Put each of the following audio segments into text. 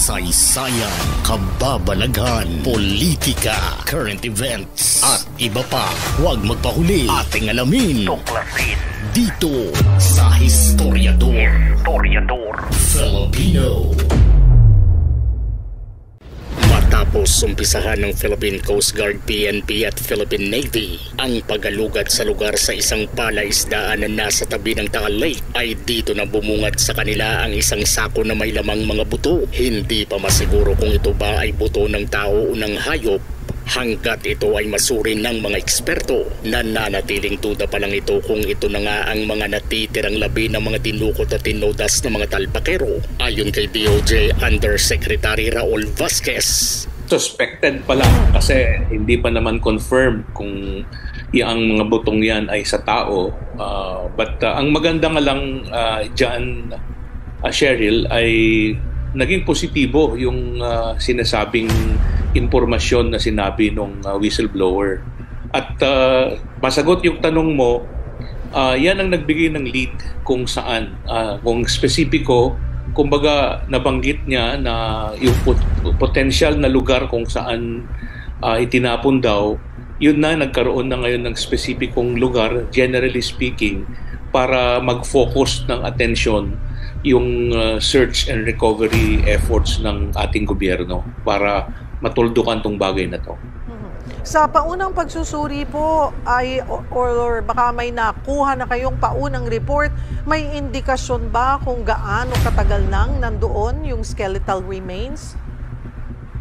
kasaysayan, kababalaghan, politika, current events, at iba pa. Huwag magpahuli, ating alamin, tuklasin dito sa Historiador Filipino. Matapos umpisahan ng Philippine Coast Guard, PNP at Philippine Navy ang pag-alugad sa lugar sa isang palaisdaan na nasa tabi ng Taal Lake, ay dito na bumungad sa kanila ang isang sako na may lamang mga buto. Hindi pa masiguro kung ito ba ay buto ng tao o ng hayop, hanggat ito ay masuri ng mga eksperto. Nananatiling duda pa lang ito kung ito na nga ang mga natitirang labi ng mga tinukot at tinodas ng mga talpakero, ayon kay DOJ Undersecretary Raul Vasquez. Suspected pa lang kasi hindi pa naman confirmed kung ang mga butong yan ay sa tao. But ang maganda nga lang dyan, Cheryl, ay naging positibo yung sinasabing impormasyon na sinabi ng whistleblower. At masagot yung tanong mo, yan ang nagbigay ng lead kung saan, kung spesipiko. Kumbaga nabanggit niya na yung potential na lugar kung saan itinapon daw, yun na nagkaroon na ngayon ng spesipikong lugar, generally speaking, para mag-focus ng atensyon yung search and recovery efforts ng ating gobyerno para matuldukan tong bagay na to. Sa paunang pagsusuri po ay or baka may nakuha na kayong paunang report, may indikasyon ba kung gaano katagal nang nandoon yung skeletal remains?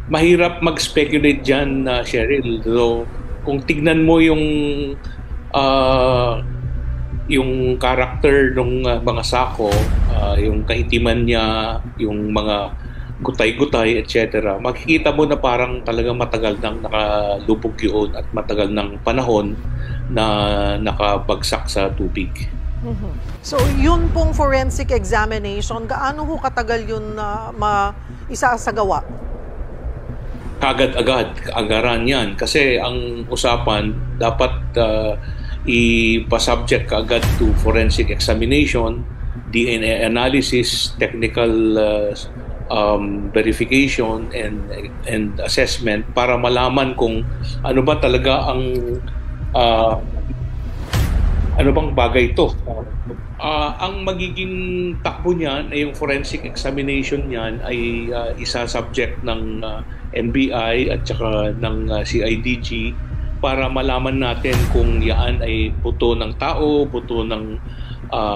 Mahirap mag-speculate dyan, Cheryl. So, kung tignan mo yung character ng mga sako, yung kaitiman niya, yung mga gutay-gutay, etc. Makikita mo na parang talagang matagal nang nakalubog yun at matagal ng panahon na nakabagsak sa tubig. So yun pong forensic examination, gaano ho katagal yun maisasagawa? Agaran yan. Kasi ang usapan, dapat ipa-subject agad to forensic examination, DNA analysis, technical verification and assessment para malaman kung ano ba talaga ang ano bang bagay ito. Ang magiging takbo niyan ay yung forensic examination niyan ay isa-subject ng NBI at saka ng CIDG para malaman natin kung yan ay buto ng tao, buto ng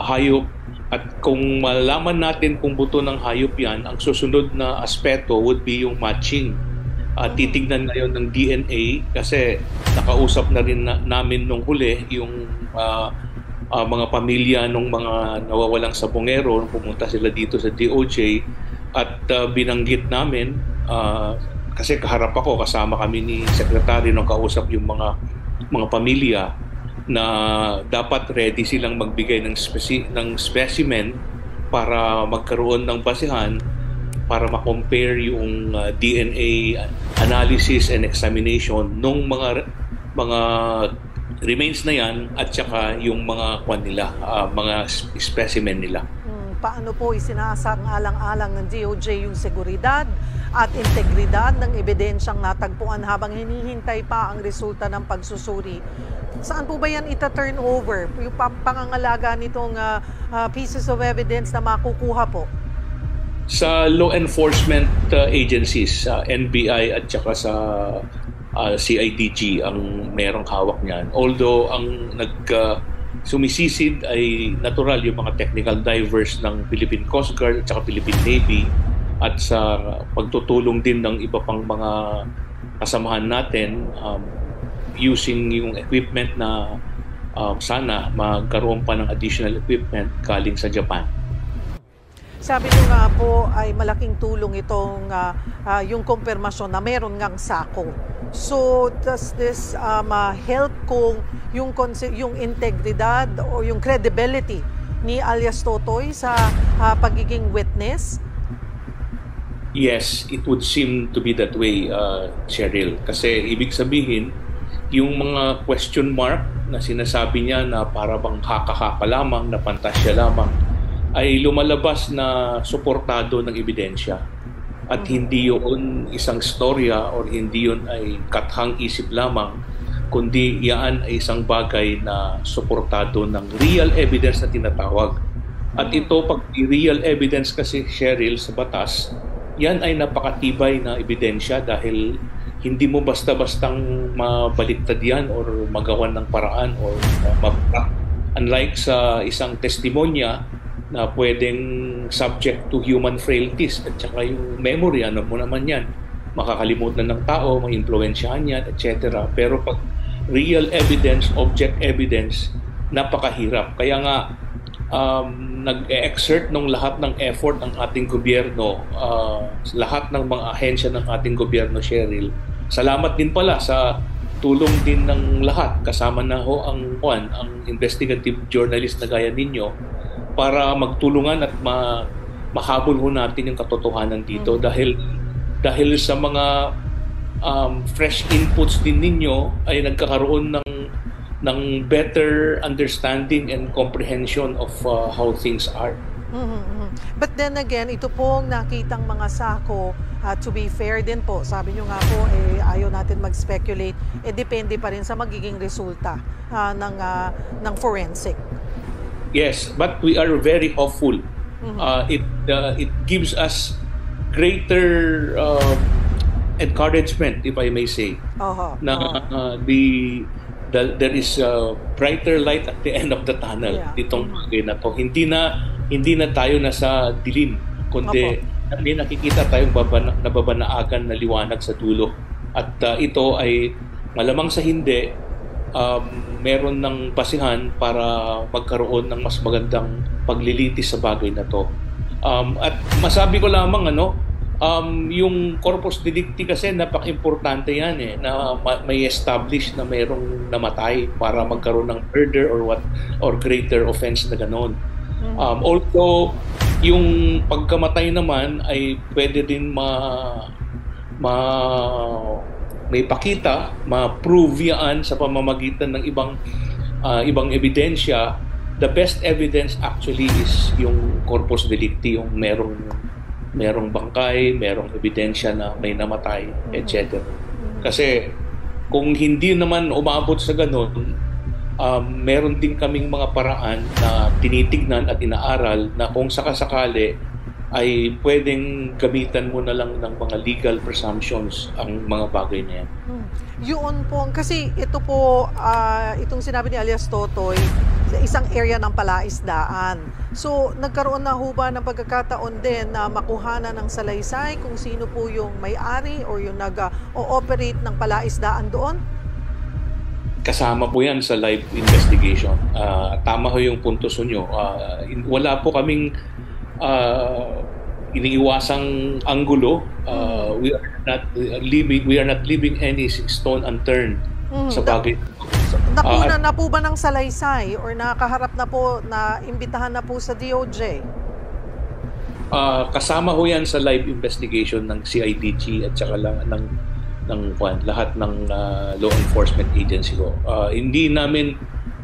hayop. At kung malaman natin kung buto ng hayop yan, ang susunod na aspeto would be yung matching. Titignan ngayon ng DNA kasi nakausap na rin namin nung huli yung mga pamilya ng mga nawawalang sabongero nung pumunta sila dito sa DOJ at binanggit namin kasi kaharap ako, kasama kami ni Secretary nung kausap yung mga pamilya na dapat ready silang magbigay ng specimen para magkaroon ng basihan para ma-compare yung DNA analysis and examination ng mga remains na yan at saka yung mga mga specimen nila. Paano po isinasang-alang-alang ng DOJ yung seguridad at integridad ng ebidensyang natagpuan habang hinihintay pa ang resulta ng pagsusuri? Saan po ba yan ita-turn over? Yung pangangalaga nitong pieces of evidence na makukuha po? Sa law enforcement agencies, NBI at saka sa CIDG ang merong hawak niyan. Although ang sumisisid ay natural yung mga technical divers ng Philippine Coast Guard at saka Philippine Navy at sa pagtutulong din ng iba pang mga kasamahan natin using yung equipment na sana magkaroon pa ng additional equipment galing sa Japan. Sabi nyo nga po ay malaking tulong itong yung kumpirmasyon na meron ngang sako. So does this help kung yung integridad o yung credibility ni alias Totoy sa pagiging witness? Yes, it would seem to be that way, Cheryl. Kasi ibig sabihin, yung mga question mark na sinasabi niya na para bang haka-haka lamang, na pantasya lamang, ay lumalabas na suportado ng ebidensya. at hindi yun isang storya or hindi yun ay kathang isip lamang, kundi yan ay isang bagay na suportado ng real evidence na tinatawag. At ito, pag real evidence kasi, Cheryl, sa batas, yan ay napakatibay na ebidensya dahil hindi mo basta-bastang mabaliktad yan or magawan ng paraan or unlike sa isang testimonya na pwedeng subject to human frailties at saka yung memory, ano mo naman yan, makakalimutan ng tao, ma-influensyahan yan, etc. Pero pag real evidence, object evidence, napakahirap. Kaya nga, nag-exert ng lahat ng effort ng ating gobyerno, lahat ng mga ahensya ng ating gobyerno, Cheryl. Salamat din pala sa tulong din ng lahat, kasama na ho ang investigative journalist na gaya ninyo, para magtulungan at mahabol ho natin yung katotohanan dito dahil sa mga fresh inputs din ninyo ay nagkakaroon ng better understanding and comprehension of how things are. But then again, ito pong nakitang mga sako, to be fair din po, sabi nyo nga po, ayaw natin mag-speculate, depende pa rin sa magiging resulta ng forensic. Yes, but we are very hopeful. It gives us greater encouragement, if I may say, there is a brighter light at the end of the tunnel. Ditong bagay na to. Hindi na tayo nasa dilim, kundi may nakikita tayong nababanaagan na liwanag sa dulo. At ito ay malamang sa hindi, meron ng basihan para magkaroon ng mas magandang paglilitis sa bagay na to. At masabi ko lamang yung corpus delicti kasi napaka-importante yan na may establish na mayroong namatay para magkaroon ng murder or greater offense na gano'n. Also, yung pagkamatay naman ay pwede din may pakita, ma-prove yan sa pamamagitan ng ibang ebidensya. The best evidence actually is yung corpus delicti, yung merong bangkay, merong ebidensya na may namatay, etc. Kasi kung hindi naman umabot sa ganun, meron din kaming mga paraan na tinitignan at inaaral na kung sakasakali ay pwedeng gamitan mo na lang ng mga legal presumptions ang mga bagay na yan. Yun po, kasi ito po, itong sinabi ni alias Totoy, isang area ng palaisdaan. So, nagkaroon na ho ba ng pagkakataon din na makuhanan ng salaysay kung sino po yung may-ari or yung nag-ooperate ng palaisdaan doon? Kasama po yan sa live investigation. Tama ho yung puntos nyo. Wala po kaming iniiwasang anggulo. We are not leaving any stone unturned sa bagay. Nakunan na po ba ng salaysay or nakaharap na po, na imbitahan na po sa DOJ? Kasama ho yan sa live investigation ng CIDG at saka lahat ng law enforcement agency ko. Hindi namin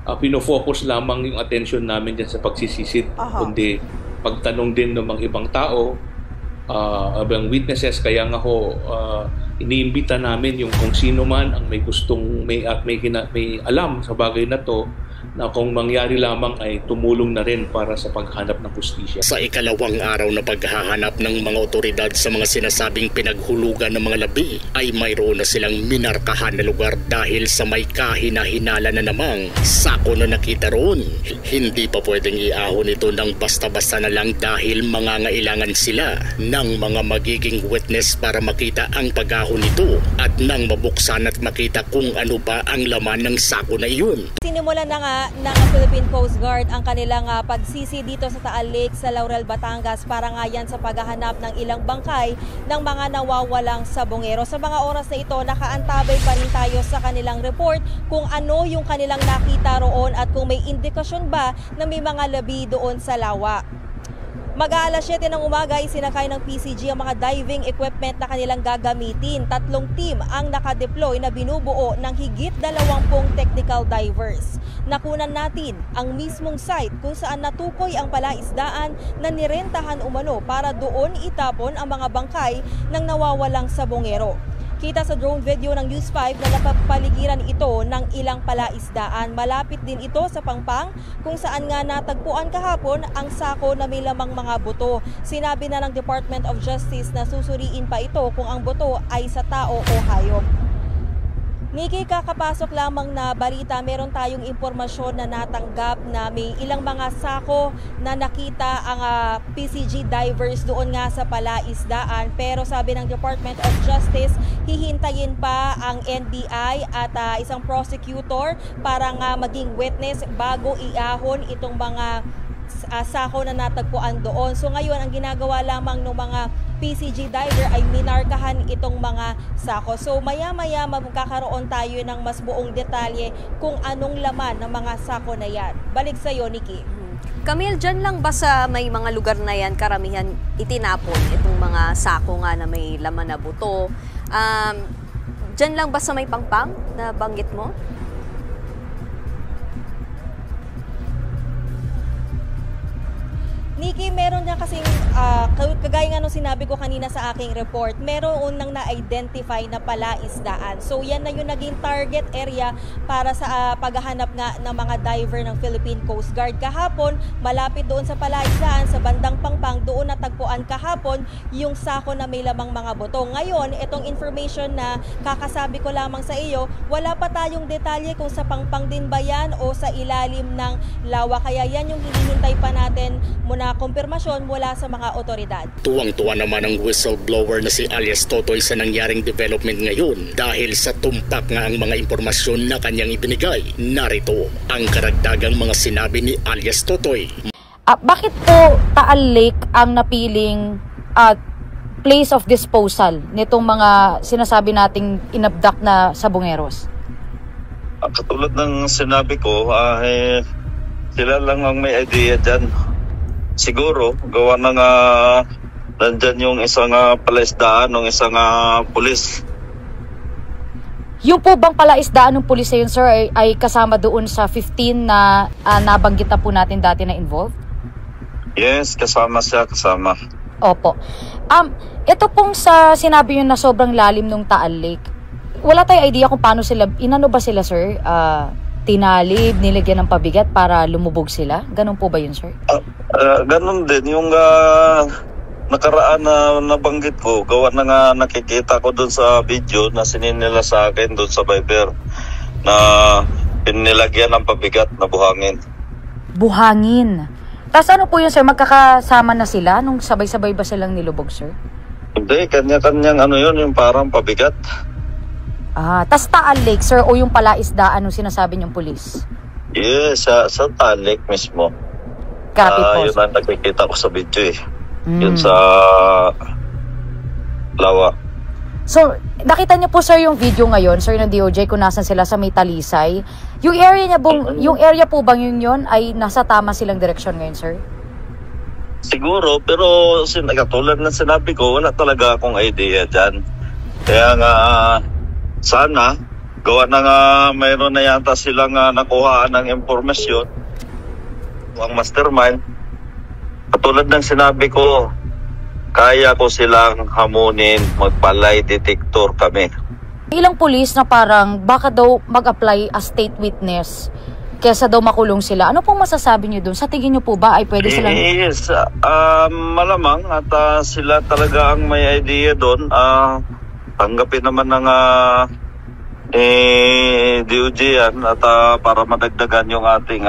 pinofocus lamang yung attention namin dyan sa pagsisisid, kundi pagtanong din ng mga ibang tao, ibang witnesses. Kaya nga ho, iniimbita namin yung kung sino man ang may gustong, may alam sa bagay na to, na kung mangyari lamang ay tumulong na rin para sa paghanap ng hustisya. Sa ikalawang araw na paghahanap ng mga otoridad sa mga sinasabing pinaghulugan ng mga labi, ay mayroon na silang minarkahan na lugar dahil sa may kahina-hinala na namang sako na nakita roon. Hindi pa pwedeng iahon ito ng basta-basta na lang dahil mangangailangan sila ng mga magiging witness para makita ang pag-ahon nito at nang mabuksan at makita kung ano ba ang laman ng sako na iyon. Sinimulan na nga ng Philippine Coast Guard ang kanilang pagsisi dito sa Taal Lake sa Laurel, Batangas para nga yan sa paghahanap ng ilang bangkay ng mga nawawalang sabongero. Sa mga oras na ito, nakaantabay pa rin tayo sa kanilang report kung ano yung kanilang nakita roon at kung may indikasyon ba na may mga labi doon sa lawa. Mag-aalas 7 ng umaga ay sinakay ng PCG ang mga diving equipment na kanilang gagamitin. 3 team ang nakadeploy na binubuo ng higit 20 technical divers. Nakunan natin ang mismong site kung saan natukoy ang palaisdaan na nirentahan umano para doon itapon ang mga bangkay ng nawawalang sabongero. Kita sa drone video ng News 5 na napapaligiran ito ng ilang palaisdaan. Malapit din ito sa Pangpang kung saan nga natagpuan kahapon ang sako na may lamang mga buto. Sinabi na ng Department of Justice na susuriin pa ito kung ang buto ay sa tao o hayop. Nikki, kakapasok lamang na balita, meron tayong impormasyon na natanggap na may ilang mga sako na nakita ang PCG divers doon nga sa palaisdaan. Pero sabi ng Department of Justice, hihintayin pa ang NBI at isang prosecutor para nga maging witness bago iahon itong mga sako na natagpuan doon. So ngayon, ang ginagawa lamang ng mga PCG diver ay minarkahan itong mga sako. So maya-maya magkakaroon tayo ng mas buong detalye kung anong laman ng mga sako na yan. Balik sa iyo, Nikki. Camille, dyan lang ba sa may mga lugar na yan karamihan itinapon itong mga sako nga na may laman na buto? Dyan lang ba sa may Pangpang na banggit mo? Nikki, meron na kasing, kagaya nga nung sinabi ko kanina sa aking report, meron nang na-identify na palaisdaan. So yan na yung naging target area para sa paghahanap nga ng mga diver ng Philippine Coast Guard. Kahapon, malapit doon sa palaisdaan, sa bandang Pangpang, doon natagpuan kahapon yung sako na may lamang mga buto. Ngayon, itong information na kakasabi ko lamang sa iyo, wala pa tayong detalye kung sa Pangpang din ba yan o sa ilalim ng lawa. Kaya yan yung hinihintay pa natin muna kumpirmasyon mula sa mga otoridad. Tuwang-tuwa naman ang whistleblower na si alias Totoy sa nangyaring development ngayon dahil sa tumpak nga ang mga impormasyon na kanyang ibinigay. Narito ang karagdagang mga sinabi ni alias Totoy. Bakit po Taal Lake ang napiling place of disposal nitong mga sinasabi nating inabduct na sabongeros? Katulad ng sinabi ko, sila lang ang may idea dyan. Siguro, gawa na nga nandyan yung isang palaisdaan ng isang pulis. Yung po bang palaisdaan ng pulis yun, sir, ay kasama doon sa 15 na nabanggit na po natin dati na involved? Yes, kasama siya, kasama. Opo. Ito pong sa sinabi yun na sobrang lalim ng Taal Lake, wala tayong idea kung paano sila, inano ba sila, sir? Tinalib, nilagyan ng pabigat para lumubog sila? Ganun po ba yun, sir? Ganun din. Yung nakaraan na nabanggit ko, gawa na nga nakikita ko dun sa video na sininila sa akin dun sa Viber na pinilagyan ng pabigat na buhangin. Buhangin? Tapos ano po yun, sir? Magkakasama na sila nung sabay-sabay ba silang nilubog, sir? Hindi, kanya-kanyang yung parang pabigat. Tas Taal Lake, sir, o yung palaisdaan nung sinasabi niyong pulis? Yes, sa Taal Lake mismo. Copy po. Yun ang nakikita ko sa video Yun sa lawa. So, nakita niyo po, sir, yung video ngayon, sir, ng DOJ, kung nasan sila sa may Talisay. Yung area po bang yun ay nasa tama silang direksyon ngayon, sir? Siguro, pero katulad ng sinabi ko, wala talaga akong idea dyan. Kaya nga, sana, gawa na nga mayroon na yata silang nakuhaan ng impormasyon. Ang mastermind, katulad ng sinabi ko, kaya ko silang hamunin, magpalay detector kami. Ilang pulis na parang baka daw mag-apply as state witness kesa daw makulong sila. Ano pong masasabi niyo doon? Sa tingin niyo po ba ay pwede silang... Yes, malamang at sila talaga ang may idea doon. Tanggapin naman ng DOJ yan at para madagdagan yung ating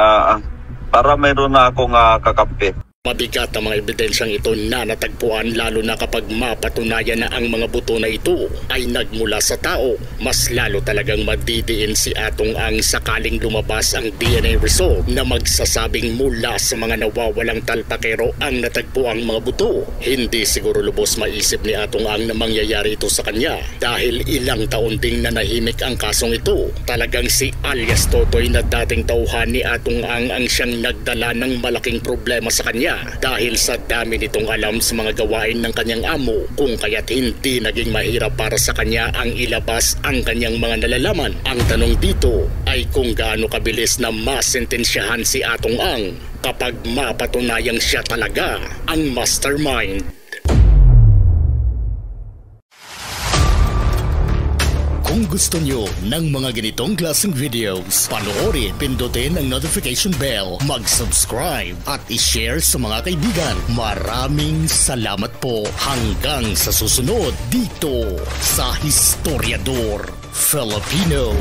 para mayroon na akong kakampi. Mabigat ang mga ebidensyang ito na natagpuan lalo na kapag mapatunayan na ang mga buto na ito ay nagmula sa tao. Mas lalo talagang madidiin si Atong Ang sakaling lumabas ang DNA result na magsasabing mula sa mga nawawalang talpakero ang natagpuang mga buto. Hindi siguro lubos maisip ni Atong Ang na mangyayari ito sa kanya dahil ilang taon ding nanahimik ang kasong ito. Talagang si alias Totoy na dating tauhan ni Atong Ang siyang nagdala ng malaking problema sa kanya. niya dahil sa dami nitong alam sa mga gawain ng kanyang amo, kung kaya't hindi naging mahirap para sa kanya ang ilabas ang kanyang mga nalalaman. Ang tanong dito ay kung gaano kabilis na masentensyahan si Atong Ang kapag mapatunayang siya talaga ang mastermind. Kung gusto nyo ng mga ganitong klaseng videos, panoorin, pindutin ang notification bell, mag-subscribe at i-share sa mga kaibigan. Maraming salamat po hanggang sa susunod dito sa Historiador Filipino.